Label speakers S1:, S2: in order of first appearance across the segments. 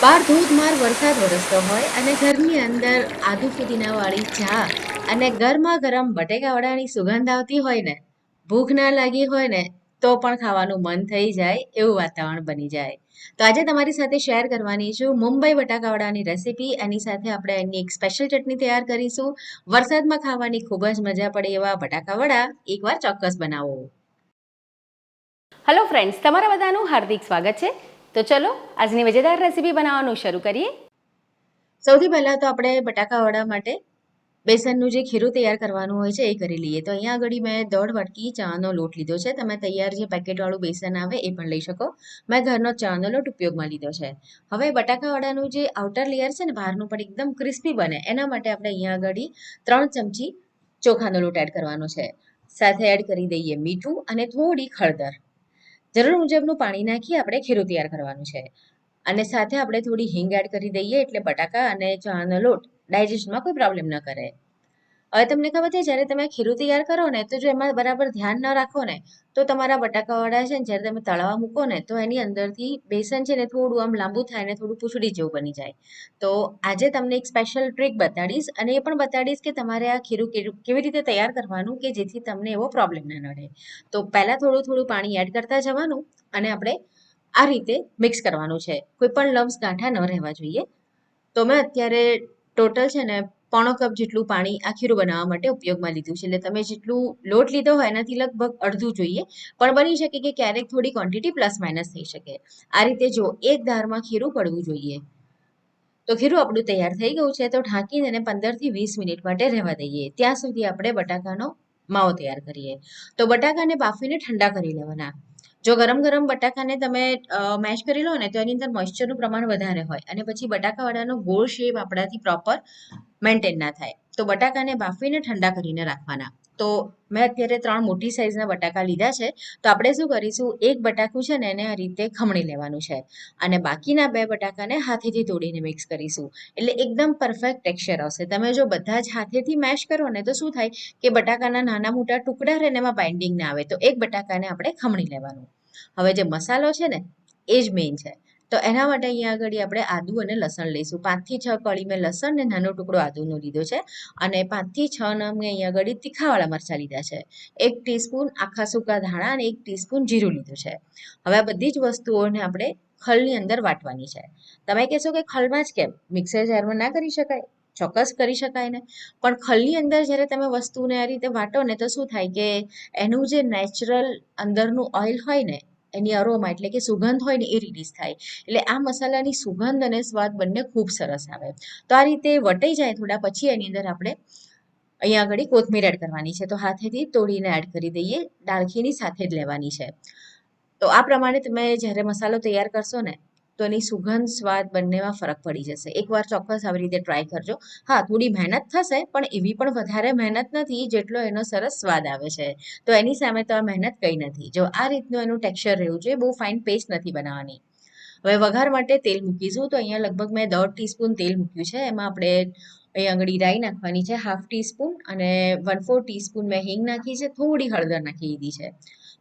S1: બહાર ધોધમાર વરસાદ વરસતો હોય અને ઘરની અંદર આદુ ફુદીનાવાળી ચા અને ગરમા ગરમ બટેકાવડાની સુગંધ આવતી હોય ને, ભૂખ ના લાગી હોય ને, તો પણ ખાવાનું મન થઈ જાય એવું વાતાવરણ બની જાય. તો આજે તમારી સાથે શેર કરવાની છું મુંબઈ બટાકાવડાની રેસીપી. એની સાથે આપણે એની એક સ્પેશિયલ ચટણી તૈયાર કરીશું. વરસાદમાં ખાવાની ખૂબ જ મજા પડે એવા બટાકાવડા એકવાર ચોક્કસ બનાવો.
S2: હેલો ફ્રેન્ડ્સ, તમારા બધાનું હાર્દિક સ્વાગત છે. તો ચલો આજની મજેદાર રેસીપી બનાવવાનું શરૂ કરીએ.
S1: સૌથી પહેલા તો આપણે બટાકાવડા માટે બેસનનું જે ખીરું તૈયાર કરવાનું હોય છે એ કરી લઈએ. તો અહીંયા આગળ મેં 1.5 વાટકી ચાનો લોટ લીધો છે. તમે તૈયાર જે પેકેટવાળું બેસન આવે એ પણ લઈ શકો. મેં ઘરનો ચાનો લોટ ઉપયોગમાં લીધો છે. હવે બટાકાવડાનું જે આઉટર લેયર છે ને, બહારનું પણ એકદમ ક્રિસ્પી બને એના માટે આપણે અહીંયા આગળ 3 ચમચી ચોખાનો લોટ એડ કરવાનો છે. સાથે એડ કરી દઈએ મીઠું અને થોડી હળદર. જરૂર મુજબનું પાણી નાખી આપણે ખીરું તૈયાર કરવાનું છે. અને સાથે આપણે થોડી હિંગ એડ કરી દઈએ એટલે બટાકા અને ચણાનો લોટ ડાયજેશનમાં કોઈ પ્રોબ્લેમ ન કરે. હવે તમને ખબર છે, જ્યારે તમે ખીરું તૈયાર કરો ને, તો જો એમાં બરાબર ધ્યાન ન રાખો ને, તો તમારા બટાકાવાળા છે ને, જ્યારે તમે તળવા મૂકો ને, તો એની અંદરથી બેસન છે ને થોડું આમ લાંબુ થાય ને થોડું પૂંછડી જેવું બની જાય. તો આજે તમને એક સ્પેશિયલ ટ્રીક બતાડીશ અને એ પણ બતાડીશ કે તમારે આ ખીરું કેવી રીતે તૈયાર કરવાનું કે જેથી તમને એવો પ્રોબ્લેમ ના નડે. તો પહેલાં થોડું થોડું પાણી એડ કરતા જવાનું અને આપણે આ રીતે મિક્સ કરવાનું છે. કોઈ પણ લમ્સ ગાંઠા ન રહેવા જોઈએ. તો મેં અત્યારે ટોટલ છે ને 1/4 કપ જેટલું પાણી આ ખીરું બનાવવા માટે ઉપયોગમાં લીધું છે. એટલે તમે જેટલું લોટ લીધો હોય એનાથી લગભગ અડધું જોઈએ. પણ બની શકે કે ક્યારેક થોડી ક્વોન્ટિટી પ્લસ માઇનસ થઈ શકે. આ રીતે જો એક ધારમાં ખીરું પડવું જોઈએ. તો ખીરું આપણું તૈયાર થઈ ગયું છે. તો ઢાંકીને એને 15 થી 20 મિનિટ માટે રહેવા દઈએ. ત્યાં સુધી આપણે બટાકાનો માવો તૈયાર કરીએ. તો બટાકાને બાફીને ઠંડા કરી લેવાના. જો ગરમ ગરમ બટાકાને તમે મેશ કરી લો ને, તો એની અંદર મોઇશ્ચરનું પ્રમાણ વધારે હોય અને પછી બટાકાવાળાનો ગોળ શેપ આપણાથી પ્રોપર મેન્ટેન ના થાય. તો બટાકાને બાફીને ઠંડા કરીને રાખવાના. તો મેં અત્યારે 3 મોટી સાઈઝના બટાકા લીધા છે. તો આપણે શું કરીશું, એક બટાકું છે ને એને આ રીતે ખમણી લેવાનું છે અને બાકીના 2 બટાકાને હાથેથી તોડીને મિક્સ કરીશું. એટલે એકદમ પરફેક્ટ ટેક્સચર આવશે. તમે જો બધા જ હાથેથી મેશ કરો ને, તો શું થાય કે બટાકાના નાના મોટા ટુકડા રહે ને એમાં બાઇન્ડિંગ ના આવે. તો એક બટાકાને આપણે ખમણી લેવાનું. હવે જે મસાલો છે ને એ જ મેઇન છે. તો એના માટે અહીંયા આગળ આપણે આદુ અને લસણ લઈશું. 5 થી 6 કળી મેં લસણ ને નાનો ટુકડો આદુનો લીધો છે અને 5 થી 6 નંગ મેં અહીંયા આગળ તીખાવાળા મરચાં લીધા છે. 1 ટીસ્પૂન આખા સૂકા ધાણા અને 1 ટીસ્પૂન જીરું લીધું છે. હવે આ બધી જ વસ્તુઓને આપણે ખલની અંદર વાટવાની છે. તમે કહેશો કે ખલમાં જ કેમ, મિક્સર જારમાં ના કરી શકાય? ચોક્કસ કરી શકાય ને. પણ ખલની અંદર જ્યારે તમે વસ્તુને આ રીતે વાટો ને, તો શું થાય કે એનું જે નેચરલ અંદરનું ઓઇલ હોય ને, એની અરોમા એટલે કે સુગંધ હોય ને, એ રિલીઝ થાય. એટલે આ મસાલાની સુગંધ અને સ્વાદ બંને ખૂબ સરસ આવે. તો આ રીતે વટાઈ જાય થોડા પછી એની અંદર આપણે અહીંયા આગળ કોથમીર એડ કરવાની છે. તો હાથેથી તોડીને એડ કરી દઈએ. ડાળખીની સાથે જ લેવાની છે. તો આ પ્રમાણે તમે જ્યારે મસાલો તૈયાર કરશો ને, તો એની સુગંધ સ્વાદ બંનેમાં ફરક પડી જશે. એકવાર ચોક્કસ આવી રીતે ટ્રાય કરજો. હા, થોડી મહેનત થશે, પણ એવી પણ વધારે મહેનત નથી જેટલો એનો સરસ સ્વાદ આવે છે. તો એની સામે તો આ મહેનત કંઈ નથી. જો આ રીતનું એનું ટેક્સચર રહેવું જોઈએ, બહુ ફાઇન પેસ્ટ નથી બનાવવાની. હવે વઘાર માટે તેલ મૂકીશું. તો અહીંયા લગભગ મેં 1/2 ટીસ્પૂન તેલ મૂક્યું છે. એમાં આપણે અહીંયા આગળ રાઈ નાખવાની છે 1/2 ટીસ્પૂન અને 1/4 ટીસ્પૂન મેં હિંગ નાખી છે. થોડી હળદર નાખી દીધી છે.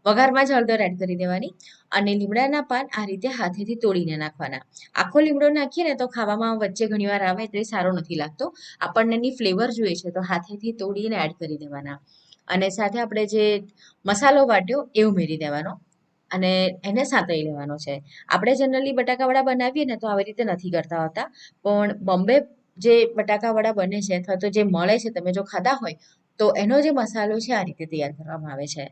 S1: વઘારમાં જ હળદર એડ કરી દેવાની અને લીમડાના પાન આ રીતે હાથેથી તોડીને નાખવાના. આખો લીમડો નાખીએ ને તો ખાવામાં વચ્ચે ઘણીવાર આવે તો એ સારો નથી લાગતો. આપણને એની ફ્લેવર જોઈએ છે તો હાથેથી તોડીને એડ કરી દેવાના. અને સાથે આપણે જે મસાલો વાટ્યો એ ઉમેરી દેવાનો અને એને સાંતળી લેવાનો છે. આપણે જનરલી બટાકાવડા બનાવીએ ને તો આવી રીતે નથી કરતા હોતા. પણ બોમ્બે જે બટાકાવડા બને છે અથવા તો જે મળે છે, તમે જો ખાધા હોય તો એનો જે મસાલો છે આ રીતે તૈયાર કરવામાં આવે છે.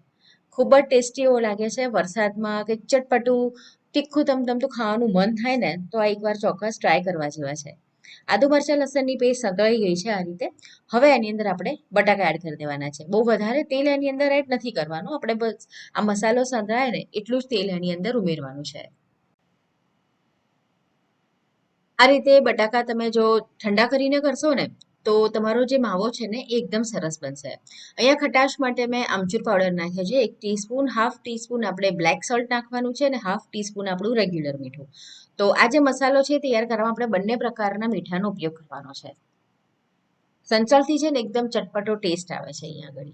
S1: ખૂબ જ ટેસ્ટી એવો લાગે છે. વરસાદમાં કંઈક ચટપટું તીખું તમતમતું ખાવાનું મન થાય ને, તો આ એકવાર ચોક્કસ ટ્રાય કરવા જેવા છે. આદુ મરચાં લસણની પેસ્ટ સંતળાઈ ગઈ છે આ રીતે. હવે એની અંદર આપણે બટાકા એડ કરી દેવાના છે. બહુ વધારે તેલ એની અંદર એડ નથી કરવાનું. આપણે બસ આ મસાલો સંતળાય ને એટલું જ તેલ એની અંદર ઉમેરવાનું છે. આ રીતે બટાકા તમે જો ઠંડા કરીને કરશો ને, તો તમારો જે માવો છે ને એ એકદમ સરસ બનશે. અહીંયા ખટાશ માટે મેં આમચૂર પાવડર નાખ્યો છે 1 ટીસ્પૂન. 1/2 ટીસ્પૂન આપણે બ્લેક સોલ્ટ નાખવાનું છે અને 1/2 ટીસ્પૂન આપણું રેગ્યુલર મીઠું. તો આ જે મસાલો છે તૈયાર કરવામાં આપણે બંને પ્રકારના મીઠાનો ઉપયોગ કરવાનો છે. સંચળથી છે ને એકદમ ચટપટો ટેસ્ટ આવે છે અહીંયા આગળ.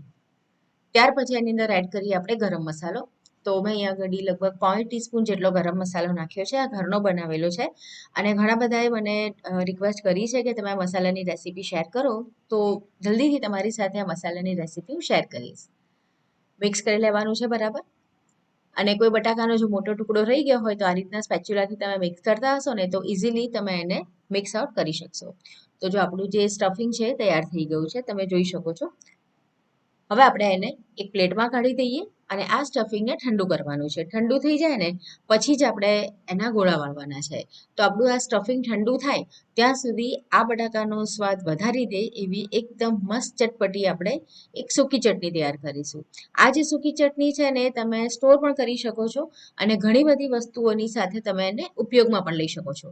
S1: ત્યાર પછી એની અંદર એડ કરીએ આપણે ગરમ મસાલો. તો તો મેં અહીંયા આગળ લગભગ 0.5 ટીસ્પૂન જેટલો ગરમ મસાલો નાખ્યો છે. આ ઘરનો બનાવેલો છે અને ઘણા બધાએ મને રિક્વેસ્ટ કરી છે કે તમે આ મસાલાની રેસીપી શેર કરો, તો જલ્દીથી તમારી સાથે આ મસાલાની રેસીપી હું શેર કરીશ. મિક્સ કરી લેવાનું છે બરાબર. અને કોઈ બટાકાનો જો મોટો ટુકડો રહી ગયો હોય તો આ રીતના સ્પેચ્યુલાથી તમે મિક્સ કરતા હશો ને તો ઇઝીલી તમે એને મિક્સ આઉટ કરી શકશો. તો જો આપણું જે સ્ટફિંગ છે તૈયાર થઈ ગયું છે, તમે જોઈ શકો છો. હવે આપણે એને એક પ્લેટમાં કાઢી દઈએ અને આ સ્ટફિંગને ઠંડુ કરવાનું છે. ઠંડુ થઈ જાય ને પછી જ આપણે એના ગોળા વાળવાના છે. તો આપણું આ સ્ટફિંગ ઠંડુ થાય ત્યાં સુધી આ બટાકાનો સ્વાદ વધારી દે એવી એકદમ મસ્ત ચટપટી આપણે એક સૂકી ચટણી તૈયાર કરીશું. આ જે સૂકી ચટણી છે ને તમે સ્ટોર પણ કરી શકો છો અને ઘણી બધી વસ્તુઓની સાથે તમે એને ઉપયોગમાં પણ લઈ શકો છો.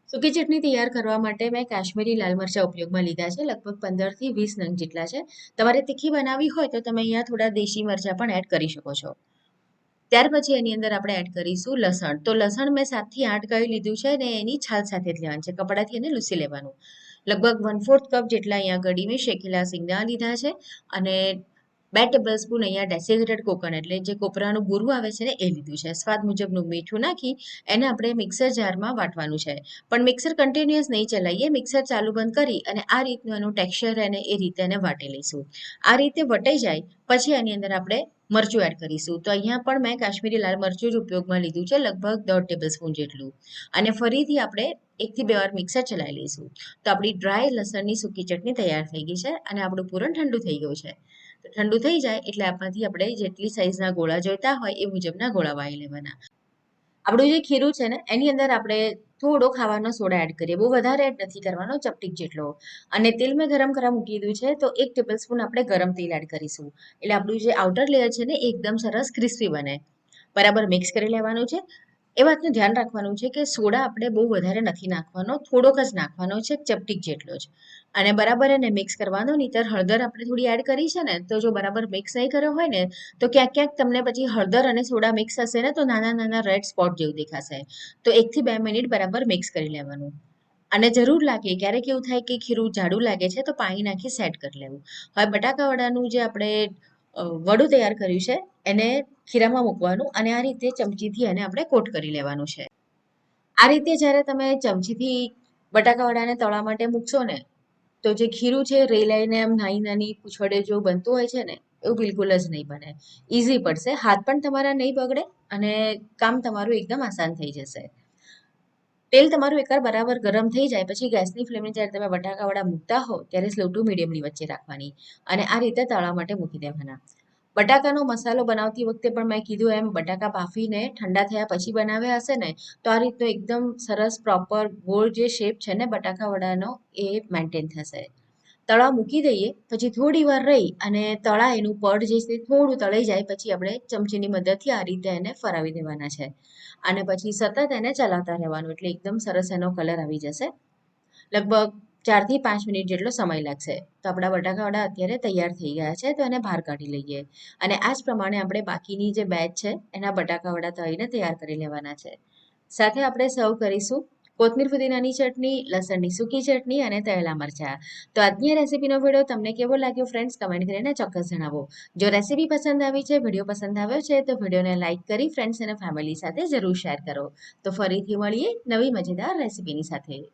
S1: સૂકી ચટણી તૈયાર કરવા માટે મેં કાશ્મીરી લાલ મરચાં ઉપયોગમાં લીધા છે. લગભગ 15 થી 20 નંગ જેટલા છે. તમારે તીખી બનાવવી હોય તો તમે અહીંયા થોડા દેશી મરચાં પણ એડ કરી શકો છો. ત્યાર પછી એની અંદર આપણે એડ કરીશું લસણ. તો લસણ મેં 7 થી 8 કળી લીધું છે અને એની છાલ સાથે જ લેવાનું છે. કપડાથી એને લૂછી લેવાનું. લગભગ 1/4 કપ જેટલા અહીંયા આગળ મેં શેકેલા સિંગદાણા લીધા છે અને 2 ટેબલ સ્પૂન અહીંયા ડેસિકેટેડ કોકોનટ એટલે જે કોપરાનું બુરું આવે છે ને એ લીધું છે. સ્વાદ મુજબનું મીઠું નાખી એને આપણે મિક્સર જારમાં વાટવાનું છે. પણ મિક્સર કન્ટિન્યુઅસ નહીં ચલાવીએ, મિક્સર ચાલુ બંધ કરી અને આ રીતનું એનું ટેક્સચર એને એ રીતે એને વાટી લઈશું. આ રીતે વટાઈ જાય પછી એની અંદર આપણે મરચું એડ કરીશું. તો અહીંયા પણ મેં કાશ્મીરી લાલ મરચું જ ઉપયોગમાં લીધું છે, લગભગ 1.5 ટેબલ સ્પૂન જેટલું. અને ફરીથી આપણે 1 થી 2 વાર મિક્સર ચલાવી લઈશું. તો આપણી ડ્રાય લસણની સૂકી ચટણી તૈયાર થઈ ગઈ છે અને આપણું પૂરણ ઠંડુ થઈ ગયું છે. તો ઠંડુ થઈ જાય એટલે આમાંથી આપણે જેટલી સાઈઝના ગોળા જોઈતા હોય એ મુજબના ગોળા વાળી લેવાના. આપણું જે ખીરું છે ને એની અંદર આપણે થોડો ખાવાનો સોડા એડ કરીએ. બહુ વધારે એડ નથી કરવાનો, ચપટીક જેટલો. અને તેલ મેં ગરમ કરવા મૂકી દીધું છે તો 1 ટેબલ સ્પૂન આપણે ગરમ તેલ એડ કરીશું. એટલે આપણું જે આઉટર લેયર છે ને એ એકદમ સરસ ક્રિસ્પી બને. બરાબર મિક્સ કરી લેવાનું છે. એ વાતનું ધ્યાન રાખવાનું છે કે સોડા આપણે બહુ વધારે નથી નાખવાનો, થોડોક જ નાખવાનો છે, ચપટીક જેટલો જ. અને બરાબર એને મિક્સ કરવાનો. નહીંતર હળદર આપણે થોડી એડ કરી છે ને તો જો બરાબર મિક્સ નહીં કર્યો હોય ને તો ક્યાંક ક્યાંક તમને પછી હળદર અને સોડા મિક્સ હશે ને તો નાના નાના રેડ સ્પોટ જેવું દેખાશે. તો 1 થી 2 મિનિટ બરાબર મિક્સ કરી લેવાનું. અને જરૂર લાગે ક્યારેક એવું થાય કે ખીરું જાડું લાગે છે તો પાણી નાખી સેટ કરી લેવું. હવે બટાકા વડાનું જે આપણે વડું તૈયાર કર્યું છે એને ખીરામાં મૂકવાનું અને આ રીતે ચમચીથી એને આપણે કોટ કરી લેવાનું છે. આ રીતે જ્યારે તમે ચમચીથી બટાકા વડાને તળવા માટે મૂકશો ને તો જે ખીરું છે રેલાઈને આમ નાની નાની પૂંછડે જેવું બનતું હોય છે ને એવું બિલકુલ જ નહીં બને. ઇઝી પડશે, હાથ પણ તમારા નહીં બગડે અને કામ તમારું એકદમ આસાન થઈ જશે. તેલ તમારું એકવાર બરાબર ગરમ થઈ જાય પછી ગેસની ફ્લેમને જ્યારે તમે બટાકા વડા મૂકતા હો ત્યારે સ્લો ટુ મીડિયમની વચ્ચે રાખવાની અને આ રીતે તળવા માટે મૂકી દેવાના. બટાકાનો મસાલો બનાવતી વખતે પણ મેં કીધું એમ બટાકા બાફીને ઠંડા થયા પછી બનાવ્યા હશે ને તો આ રીતનો એકદમ સરસ પ્રોપર ગોળ જે શેપ છે ને બટાકા વડાનો એ મેન્ટેન થશે. તળા મૂકી દઈએ પછી થોડી વાર રહી અને તળા એનું પડ જે છે થોડું તળાઈ જાય પછી આપણે ચમચીની મદદથી આ રીતે એને ફરાવી દેવાના છે. અને પછી સતત એને ચલાવતા રહેવાનું એટલે એકદમ સરસ એનો કલર આવી જશે. લગભગ 4 થી 5 મિનિટ જેટલો સમય લાગશે. તો આપણા બટાકા વડા અત્યારે તૈયાર થઈ ગયા છે તો એને બહાર કાઢી લઈએ. અને આ જ પ્રમાણે આપણે બાકીની જે બેચ છે એના બટાકા વડા તળીને તૈયાર કરી લેવાના છે. સાથે આપણે સર્વ કરીશું કોથમીર ફુદીનાની ચટણી, લસણની સૂકી ચટણી અને તળેલા મરચાં. તો આજની આ રેસીપીનો વિડીયો તમને કેવો લાગ્યો ફ્રેન્ડ્સ કમેન્ટ કરીને ચોક્કસ જણાવો. જો રેસીપી પસંદ આવી છે, વિડીયો પસંદ આવ્યો છે તો વિડીયોને લાઇક કરી ફ્રેન્ડ્સ અને ફેમિલી સાથે જરૂર શેર કરો. તો ફરીથી મળીએ નવી મજેદાર રેસીપીની સાથે.